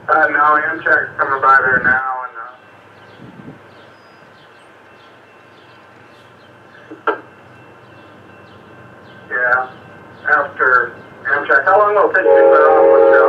No, Amtrak's coming by there now, and yeah, after Amtrak. How long will it take you to clear off with Joe?